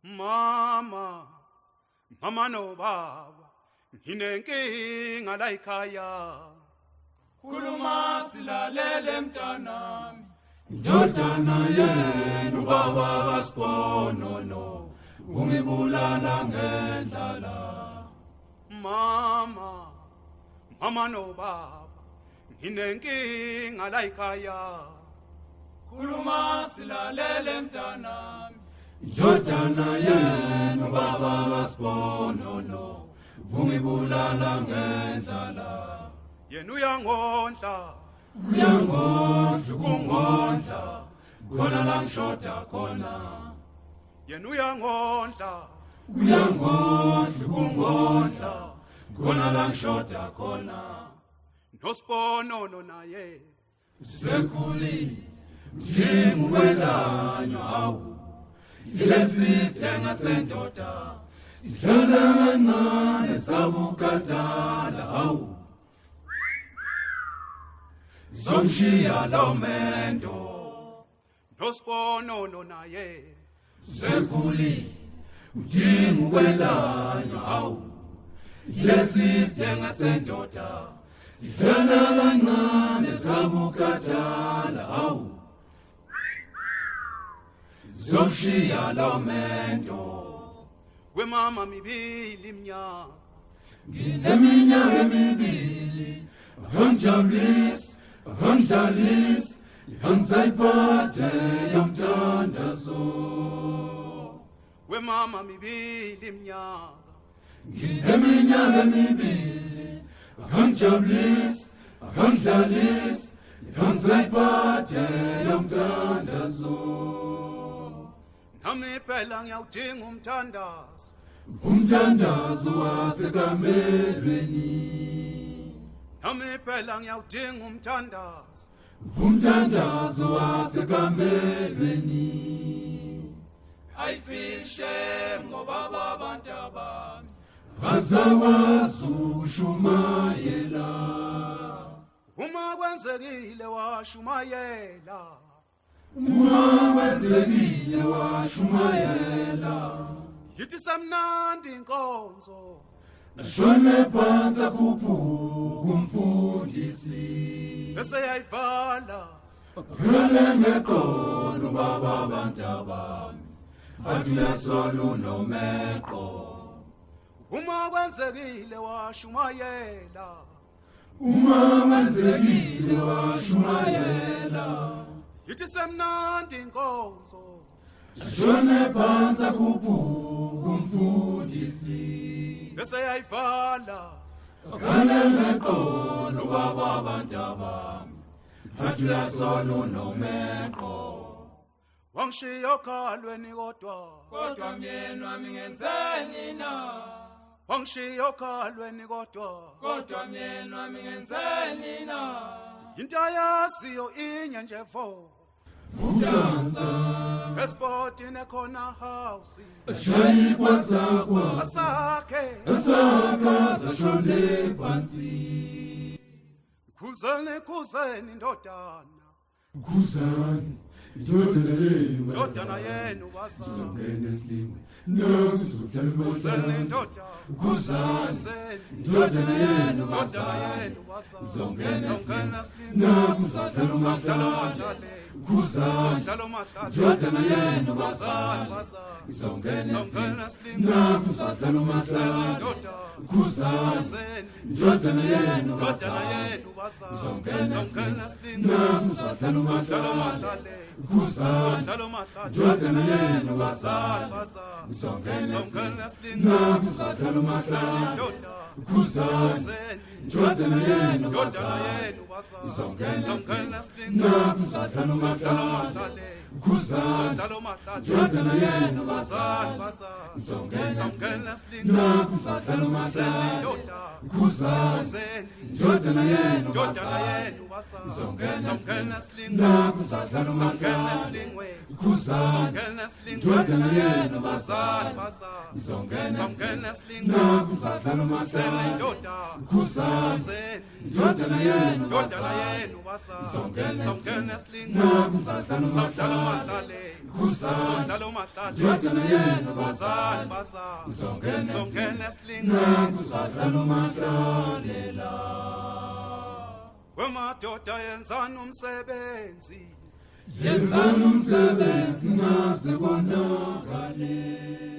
Mama no baba, nginenkinga la ekhaya. Khuluma silalele mntanami, indodana yenu baba kaSiponono, ungibulala ngendlala. Mama no baba, nginenkinga la ekhaya. Khuluma silalele mntanami, indodana yenu baba kaSiponono, ungibulala ngendlala. Yena uyangondla ungondla, khona la ngishoda khona. Yena uyangondla ungondla, khona la ngishoda khona. noSiponono naye Sekhuli ngimwelanyo hawu, lesithenga sendoda sidlala kancane sabukatala hawu. Zomshiya lo mendo, noSiponono naye sekhuli ngimwelanyo hawu, lesithenga sendoda sidlala kancane sabukatala hawu. Zomshiya lo mendo, wemama mibili iminyaka. ngineminyaka emibili, angijabulisi angidlalisi, angizayiphathe yomthandazo. Wemama mibili iminyaka. Ngineminyaka emibili, angijabulisi angidlalisi, angizayiphathe yomthandazo. Nami phela ngiyawudinga umthandazo. Umthandazo wasekamelweni, Nami phela ngiyawudinga umthandazo. umthandazo wasekamelweni. I feel shame ngoba abantu abami. Azakwazi ukushumayela, Uma kwenzekile washumayela. uma wenzekile washumayela. Yithi semnandi inkonzo. Ashone phansi akhuphuka umfundisi, Bese yayivala. khale ngeqolo baba abantu abami, athi uyasola unomeqo. Uma kwenzekile washumayela. Uma wenzekile washumayela, Yithi semnandi inkonzo. ashone phansi akhuphuka umfundisi, Bese yayivala. khale ngeqolo baba abantu abami, athi uyasola unomeqo. Wangishiya okhalweni kodwa. Kodwa myeni wami ngenzeni na? Wangishiya okhalweni kodwa. Kodwa myeni wami ngenzeni na? Into ayaziyo inye nje vo. Udanza Espotini ekhona house. shayikwa zakwa, Asakhe. asakaza shone phansi. Khuzeni ndodana. Khuzani indodana yenu Ndodana yenu bazana. ngene esilingwe nami ngizodlala Khuzeni umasana. ndodana. Khuzani indodana yenu bazana, zongene esilingwe nami ngizodlala umasana. Khuzani indodana yenu bazana, zongene esilingwe nami ngizodlala umasana. Khuzani indodana yenu bazana, zongene esilingwe nami ngizodlala umasana. Khuzani indodana yenu bazana, zongene esilingwe nami ngizodlala umasana. Khuzani indodana yenu bazana, zongene esilingwe nami ngizodlala umasana. Khuzani indodana yenu bazana, zongene esilingwe nami ngizodlala umasana. Khuzani indodana yenu bazana, zongene esilingwe nami ngizodlala umasana. Khuzani indodana yenu bazana, zongene esilingwe nami ngizodlala umasana. Khuzani indodana yenu bazana, zongene esilingwe nami ngizodlala umasana. Sondalo mahlale Jodana yena bazali bazali bazali Zongena Zongena slinga Nangu zadlala umadlalela Wemadoda yenzani umsebenzi Yenzani umsebenzi ngaze bonakale